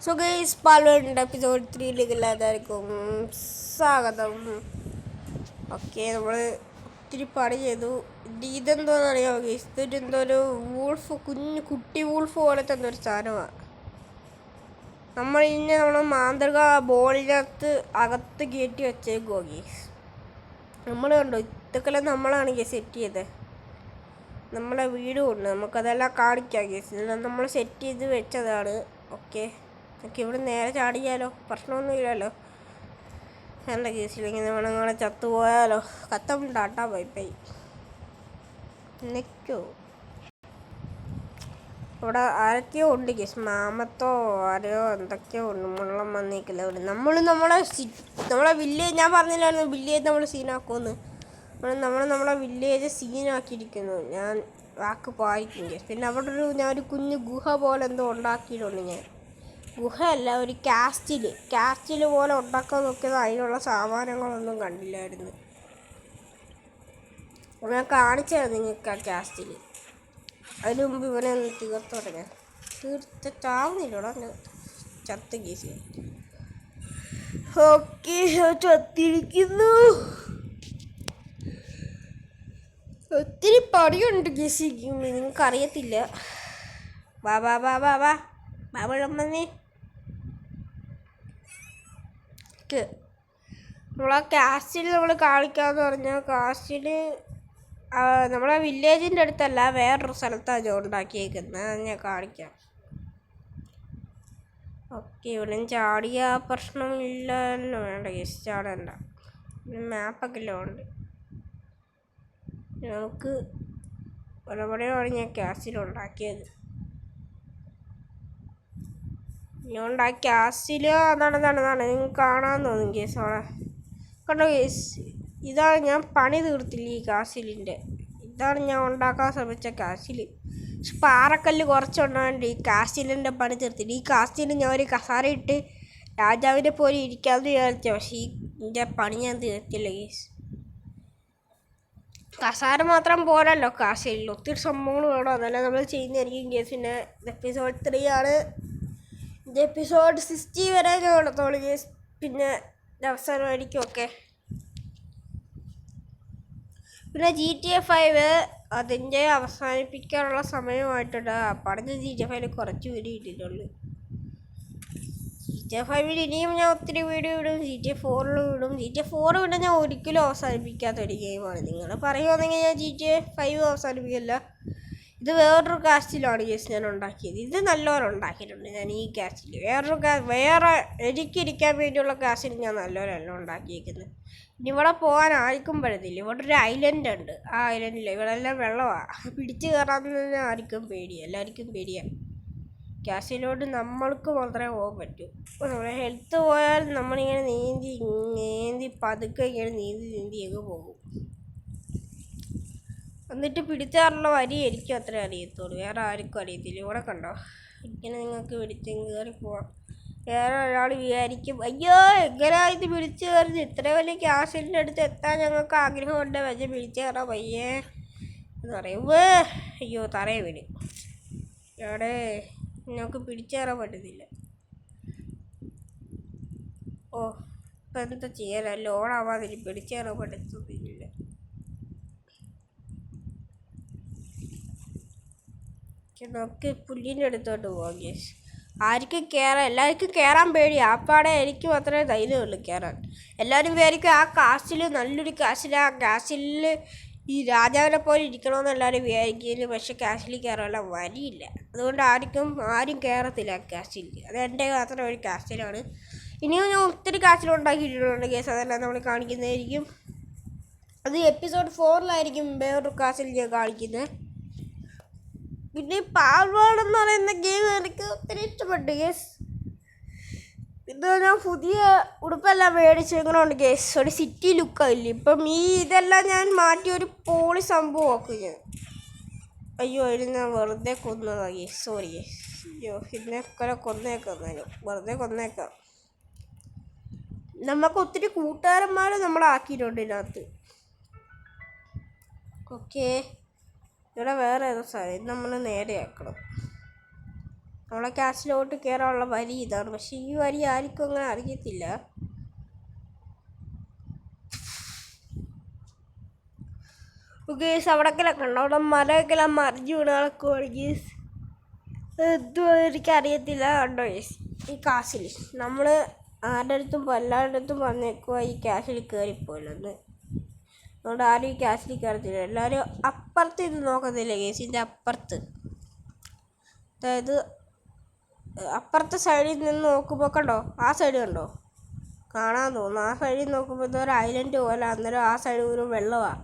So guys പാൽവേണ്ട episode 3 എല്ലാവർക്കും സ്വാഗതം. Okay, നമ്മൾ ഒത്തിരി പണി ചെയ്തു. ഇതെന്തോന്ന് അറിയാമോ ഗൈസ്? ഇതെന്തോ ഒരു വൂൾഫ്, കുട്ടി വൂൾഫ് പോലത്തെ എന്തൊരു സാധനമാണ്. നമ്മൾ മാന്ത്രിക ബോളിനകത്ത് അകത്ത് കയറ്റി വെച്ചേക്കുവോ ഗൈസ്. നമ്മൾ കണ്ടോ, ഇതൊക്കെ നമ്മളാണ് ഗൈസ് സെറ്റ് ചെയ്തത്. നമ്മളെ വീടും ഉണ്ട്, നമുക്കതെല്ലാം കാണിക്കാം ഗൈസ്. നമ്മൾ സെറ്റ് ചെയ്ത് വെച്ചതാണ്. ഓക്കെ, ഇവിടെ നേരെ ചാടിയാലോ? പ്രശ്നമൊന്നുമില്ലല്ലോ. നല്ല കേസിലിങ്ങനെ വേണമെങ്കിൽ ചത്തുപോയാലോ? കത്തം ടാട്ടാ പൈപ്പായി നിൽക്കോ. ഇവിടെ ആരൊക്കെയോ ഉണ്ട് കേസ്, മാമത്തോ ആരെയോ എന്തൊക്കെയോ ഉണ്ട്. മുള്ളം വന്നേക്കില്ല ഇവിടെ. നമ്മളെ വില്ലേജ്, ഞാൻ പറഞ്ഞില്ലായിരുന്നു വില്ലേജ് നമ്മൾ സീനാക്കുമെന്ന്. നമ്മളെ വില്ലേജ് സീനാക്കിയിരിക്കുന്നു. ഞാൻ വാക്ക് പാലിക്കും കേസ്. പിന്നെ അവിടെ ഞാൻ ഒരു കുഞ്ഞു ഗുഹ പോലെ എന്തോ ഉണ്ടാക്കിയിട്ടുണ്ട്. ഞാൻ ഗുഹയല്ല, ഒരു കാസ്റ്റിൽ പോലെ ഉണ്ടാക്കാൻ നോക്കിയത്. അതിനുള്ള സാമാനങ്ങളൊന്നും കണ്ടില്ലായിരുന്നു. ഞാൻ കാണിച്ചായിരുന്നു നിങ്ങൾക്ക് ആ കാസ്റ്റിൽ. അതിന് മുമ്പ് ഇവനെ ഒന്ന് തീർത്തോട്ടെ. ഞാൻ ചാവുന്നില്ലടാ, ചത്ത് കേസ്. ഓക്കെ, ചത്തിരിക്കുന്നു. ഒത്തിരി പണിയുണ്ട് കേസ്, നിങ്ങൾക്കറിയത്തില്ല. വാ വാ വാ വാ വാ ബാബഴമ്മേ. നമ്മളാ കാസ്റ്റിൽ നമ്മൾ കാണിക്കാമെന്ന് പറഞ്ഞാൽ കാസ്റ്റിൽ നമ്മളെ വില്ലേജിൻ്റെ അടുത്തല്ല, വേറൊരു സ്ഥലത്താണ് ഞാൻ ഉണ്ടാക്കിയേക്കുന്നത്. ഞാൻ കാണിക്കാം. ഓക്കെ, ഇവിടെ ചാടിയ പ്രശ്നമില്ലല്ലോ. വേണ്ട ഗസ്, ചാടണ്ട. മാപ്പൊക്കെ എല്ലാം ഉണ്ട്. നമുക്ക് ഒരുപാടാണ് ഞാൻ കാസ്റ്റിൽ ഉണ്ടാക്കിയത്. ഞാൻ ഉണ്ടാക്കിയ കാസ്റ്റിൽ അതാണ് നിങ്ങൾക്ക് കാണാൻ തോന്നും കേസ്. അവിടെ കണ്ടോ കേസ്, ഇതാണ് ഞാൻ പണി തീർത്തില്ല ഈ കാസ്റ്റിലിൻ്റെ. ഇതാണ് ഞാൻ ഉണ്ടാക്കാൻ ശ്രമിച്ച കാസ്റ്റിൽ. പക്ഷെ പാറക്കല്ല് കുറച്ചുണ്ടാണ്ട് ഈ കാസ്റ്റിലിൻ്റെ പണി തീർത്തില്ല. ഈ കാസ്റ്റിൽ ഞാൻ ഒരു കസാര ഇട്ട് രാജാവിനെ പോലെ ഇരിക്കാമെന്ന് വിചാരിച്ച, പക്ഷേ ഇതിൻ്റെ പണി ഞാൻ തീർത്തില്ല കേസ്. കസാര മാത്രം പോരല്ലോ കാസ്റ്റിൽ, ഒത്തിരി സംഭവങ്ങൾ വേണം. അതല്ല നമ്മൾ ചെയ്യുന്നതായിരിക്കും കേസ്. പിന്നെ എപ്പിസോഡ് 3 ആണ്. ഇത് എപ്പിസോഡ് 60 വരെ കാണത്തോളൂ കേസ്. പിന്നെ അവസാനമായിരിക്കും. ഓക്കെ, പിന്നെ GTA 5 അതിൻ്റെ അവസാനിപ്പിക്കാനുള്ള സമയമായിട്ടുണ്ട്. പറഞ്ഞ GTA 5 കുറച്ച് വീഡിയോ ഇട്ടിട്ടുള്ളൂ. GTA 5 ഇനിയും ഞാൻ ഒത്തിരി വീഡിയോ ഇടും. GTA 4 വിടും. GTA 4 വിടാൻ ഞാൻ ഒരിക്കലും അവസാനിപ്പിക്കാത്തൊരു ഗെയിമാണ്. നിങ്ങൾ പറയുവാണെങ്കിൽ ഞാൻ GTA 5 അവസാനിപ്പിക്കില്ല. ഇത് വേറൊരു കാസ്റ്റിലാണ് കേസ് ഞാൻ ഉണ്ടാക്കിയത്. ഇത് നല്ലപോലെ ഉണ്ടാക്കിയിട്ടുണ്ട് ഞാൻ ഈ കാസ്റ്റിൽ. വേറെ എനിക്കിരിക്കാൻ വേണ്ടിയുള്ള കാസ്റ്റിൽ ഞാൻ നല്ലപോലെയല്ല ഉണ്ടാക്കിയിരിക്കുന്നത്. ഇനി ഇവിടെ പോകാൻ ആർക്കും പറ്റത്തില്ല. ഇവിടെ ഒരു ഐലൻഡ് ഉണ്ട്. ആ ഐലൻഡിൽ ഇവിടെ എല്ലാം വെള്ളമാണ്. പിടിച്ച് കയറാൻ ആർക്കും പേടിയാണ്, എല്ലാവർക്കും പേടിയാണ്. കാസ്റ്റിലോട്ട് നമ്മൾക്ക് മാത്രമേ പോകാൻ പറ്റൂ. നമ്മുടെ ഹെൽത്ത് പോയാൽ നമ്മളിങ്ങനെ നീന്തി പതുക്കെ ഇങ്ങനെ നീന്തി അങ്ങ് പോകും. എന്നിട്ട് പിടിച്ചാറുള്ള വരി എനിക്കും അത്രേ അറിയത്തുള്ളൂ, വേറെ ആർക്കും അറിയത്തില്ല. ഇവിടെ കണ്ടോ, ഇങ്ങനെ നിങ്ങൾക്ക് പിടിച്ച് കയറി പോവാം. വേറെ ഒരാൾ വിചാരിക്കും, അയ്യോ എങ്ങനെയാ ഇത് പിടിച്ച് കയറുന്നത്, ഇത്ര വലിയ ക്യാഷിൻ്റെ അടുത്ത് എത്താൻ ഞങ്ങൾക്ക് ആഗ്രഹമുണ്ട്, പക്ഷേ പിടിച്ച് കയറാൻ വയ്യേ എന്ന് പറയുമ്പോൾ അയ്യോ തറയെ വീട്. ഇവിടെ ഞങ്ങൾക്ക് പിടിച്ച് കയറാൻ പറ്റത്തില്ല. ഓ, ഇപ്പം എന്താ ചെയ്യാനാ, ലോണാവാതിരി പിടിച്ച് കയറാൻ പറ്റത്തില്ല. നമുക്ക് പുല്ലിൻ്റെ അടുത്തോട്ട് പോകാം ഗേസ്. ആർക്കും കയറാൻ, എല്ലാവർക്കും കയറാൻ പേടിയാണ്. ആപ്പാടെ എനിക്ക് മാത്രമേ ധൈര്യമുള്ളൂ കയറാൻ. എല്ലാവരും വിചാരിക്കും ആ കാസ്റ്റിൽ നല്ലൊരു കാസ്റ്റിൽ, ആ കാസ്റ്റിൽ ഈ രാജാവിനെ പോലെ ഇരിക്കണമെന്ന് എല്ലാവരും വിചാരിക്കും. പക്ഷെ കാസ്റ്റിൽ കയറാനുള്ള വഴിയില്ല. അതുകൊണ്ട് ആരും കയറത്തില്ല ആ കാസ്റ്റിൽ. അത് എൻ്റെ മാത്രം ഒരു കാസ്റ്റിലാണ്. ഇനിയും ഞാൻ ഒത്തിരി കാസ്റ്റിൽ ഉണ്ടാക്കിയിട്ടുണ്ട് കേസ്. അതെല്ലാം നമ്മൾ കാണിക്കുന്നതായിരിക്കും. അത് എപ്പിസോഡ് 4 വേറൊരു കാസ്റ്റിൽ ഞാൻ കാണിക്കുന്നത്. പിന്നെ പാൽവേഡ് എന്ന് പറയുന്ന ഗെയിം എനിക്ക് ഒത്തിരി ഇഷ്ടപ്പെട്ടു കേസ്. ഇത് ഞാൻ പുതിയ ഉടുപ്പെല്ലാം മേടിച്ചേക്കണുണ്ട് കേസ്. ഒരു സിറ്റി ലുക്കായില്ലേ ഇപ്പം. ഇതെല്ലാം ഞാൻ മാറ്റി ഒരു പോളി സംഭവമാക്കും ഞാൻ. അയ്യോ, ഇതിന് ഞാൻ വെറുതെ കൊന്നതാ കേസ്, സോറി കേസ്. അയ്യോ, ഇതിനെയൊക്കെ കൊന്നേക്കാം, വെറുതെ കൊന്നേക്കാം. നമുക്ക് ഒത്തിരി കൂട്ടുകാരന്മാർ നമ്മളാക്കിയിട്ടുണ്ട് ഇതിനകത്ത്. ഓക്കെ, ഇവിടെ വേറെ ഏതോ സാധനം നമ്മൾ നേരെയാക്കണം. നമ്മളെ ക്യാഷിലോട്ട് കയറാനുള്ള വരി ഇതാണ്. പക്ഷെ ഈ വരി ആർക്കും അങ്ങനെ അറിയത്തില്ല. ഗേസ് അവിടെക്കെല്ലാം കണ്ടോ, അവിടെ മരമൊക്കെല്ലാം മറിഞ്ഞു വീണ് നടക്കുവാണ് ഗേസ്. എന്തോ എനിക്കറിയത്തില്ല കണ്ടോ ഗേസ്. ഈ കാശിൽ നമ്മൾ ആരുടെ അടുത്തും എല്ലാവരുടെ അടുത്തും പറഞ്ഞേക്കുക ഈ ക്യാഷിൽ കയറിപ്പോയില്ലെന്ന്. അതുകൊണ്ട് ആരും ഈ ക്യാഷിൽ കയറത്തില്ല. എല്ലാവരും അപ്പുറത്ത് ഇത് നോക്കത്തില്ല ഗേസിൻ്റെ അപ്പുറത്ത്. അതായത് അപ്പുറത്തെ സൈഡിൽ നിന്ന് നോക്കുമ്പോൾ കണ്ടോ, ആ സൈഡ് കണ്ടോ, കാണാൻ തോന്നുന്നു. ആ സൈഡിൽ നോക്കുമ്പോൾ ഇതൊരു ഐലൻഡ് പോലെ. അന്നേരം ആ സൈഡ് ഒരു വെള്ളമാണ്.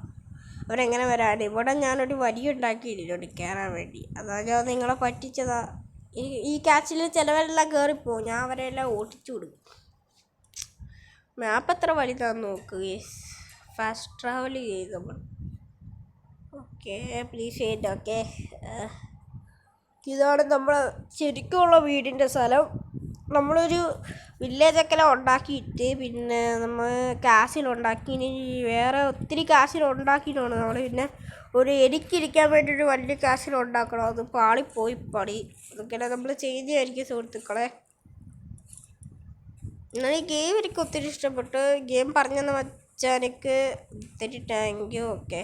അവരെങ്ങനെ വരാൻ? ഇവിടെ ഞാനൊരു വരി ഉണ്ടാക്കിയിട്ടുണ്ട് കയറാൻ വേണ്ടി. അതാ ഞാൻ നിങ്ങളെ പറ്റിച്ചതാ. ഈ ക്യാച്ചിൽ ചിലവരെല്ലാം കയറിപ്പോവും, ഞാൻ അവരെല്ലാം ഓടിച്ചു കൊടുക്കും. മാപ്പ് എത്ര വലുതാന്ന് നോക്കുക. ഫാസ്റ്റ് ട്രാവൽ ചെയ്ത് നമ്മൾ. Okay please wait. ഓക്കെ, ഇതാണ് നമ്മൾ ശരിക്കുമുള്ള വീടിൻ്റെ സ്ഥലം. നമ്മളൊരു വില്ലേജൊക്കെ ഉണ്ടാക്കിയിട്ട് പിന്നെ നമ്മൾ കാശിലുണ്ടാക്കി. ഇനി വേറെ ഒത്തിരി കാശിലുണ്ടാക്കിയിട്ടാണ് നമ്മൾ പിന്നെ ഒരു എനിക്കിരിക്കാൻ വേണ്ടിയിട്ട് വലിയ കാശിലുണ്ടാക്കണം. അത് പാളിപ്പോയി പണി. അതൊക്കെയാണ് നമ്മൾ ചെയ്യുന്നതായിരിക്കും സുഹൃത്തുക്കളെ. എന്നാൽ ഈ ഗെയിം എനിക്ക് ഒത്തിരി ഇഷ്ടപ്പെട്ടു. ഗെയിം പറഞ്ഞെന്ന് വെച്ചാൽ എനിക്ക് ഒത്തിരി താങ്ക് യു. ഓക്കെ,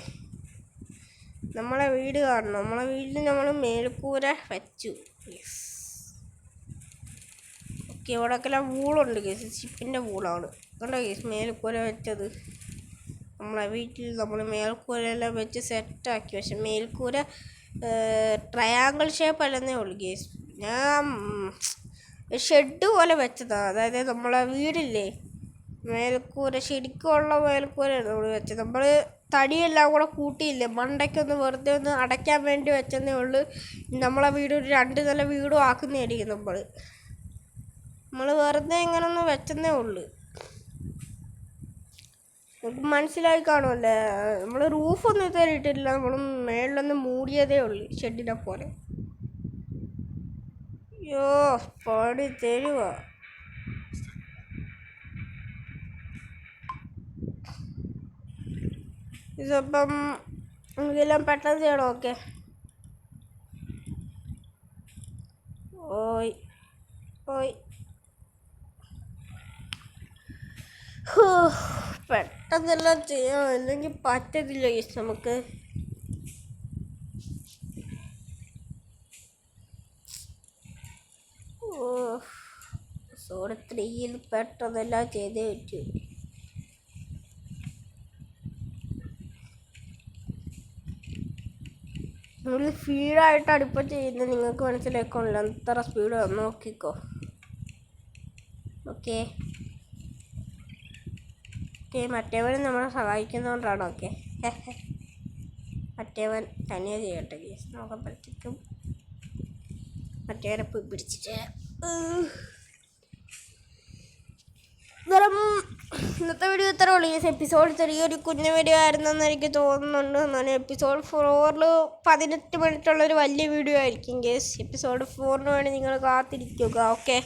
നമ്മളെ വീട് കാണണം. നമ്മളെ വീട്ടിൽ നമ്മൾ മേൽക്കൂര വെച്ചു. യെസ്. ഓക്കെ, ഇവിടെയൊക്കെല്ലാം വൂളുണ്ട് കേസ്. ഷിപ്പിൻ്റെ വൂളാണ്. അതുകൊണ്ടാണ് കേസ് മേൽക്കൂര വെച്ചത്. നമ്മളെ വീട്ടിൽ നമ്മൾ മേൽക്കൂരെല്ലാം വെച്ച് സെറ്റാക്കി. പക്ഷെ മേൽക്കൂര ട്രയാങ്കിൾ ഷേപ്പ് അല്ലെന്നേ ഉള്ളൂ കേസ്. ഞാൻ ഷെഡ് പോലെ വെച്ചതാണ്. അതായത് നമ്മളെ വീടില്ലേ, മേൽക്കൂര ശരിക്കുമുള്ള മേൽക്കൂരയാണ് നമ്മൾ വെച്ചത്. നമ്മൾ തടിയെല്ലാം കൂടെ കൂട്ടിയില്ലേ, മണ്ടയ്ക്കൊന്ന് വെറുതെ ഒന്ന് അടയ്ക്കാൻ വേണ്ടി വെച്ചതേ ഉള്ളൂ. നമ്മളെ വീട് ഒരു 2 നില വീടും ആക്കുന്നതായിരിക്കും നമ്മൾ വെറുതെ ഇങ്ങനെ ഒന്ന് വെച്ചതേ ഉള്ളൂ. നമുക്ക് മനസ്സിലായി കാണുമല്ലേ. നമ്മൾ റൂഫൊന്നും ഇതുവരെ ഇട്ടിട്ടില്ല. നമ്മൾ മേളിലൊന്ന് മൂടിയതേ ഉള്ളൂ ഷെഡിനെ പോലെ. അയ്യോ പണി തരുവാ. ഇതിപ്പം ഇതെല്ലാം പെട്ടെന്ന് ചെയ്യണം. ഓക്കെ, ഓയ് ഓയ് പെട്ടെന്നെല്ലാം ചെയ്യണം, അല്ലെങ്കിൽ പറ്റത്തില്ല ഗയ്സ് നമുക്ക്. സോറി 3യിൽ പെട്ടെന്നെല്ലാം ചെയ്തേ പറ്റൂ. നമ്മൾ സ്പീഡായിട്ടാണ് ഇപ്പോൾ ചെയ്യുന്നത്. നിങ്ങൾക്ക് മനസ്സിലാക്കണല്ലോ എത്ര സ്പീഡ് നോക്കിക്കോ. ഓക്കെ ഓക്കെ, മറ്റേവൻ നമ്മളെ സഹായിക്കുന്നതുകൊണ്ടാണ്. ഓക്കെ, മറ്റേവൻ തനിയെ ചെയ്യട്ടെ ഗേസ്. നോക്കുമ്പോഴത്തേക്കും മറ്റേവനെ പോയി പിടിച്ചിട്ട് ഇന്നത്തെ വീഡിയോ ഇത്ര ഉള്ളൂ. എപ്പിസോഡ് ചെറിയൊരു കുഞ്ഞു വീഡിയോ ആയിരുന്നെന്ന് എനിക്ക് തോന്നുന്നുണ്ട്. എന്നാലും എപ്പിസോഡ് 4 18 മിനിറ്റുള്ളൊരു വലിയ വീഡിയോ ആയിരിക്കും ഗേസ്. എപ്പിസോഡ് 4 വേണ്ടി നിങ്ങൾ കാത്തിരിക്കുക. ഓക്കെ.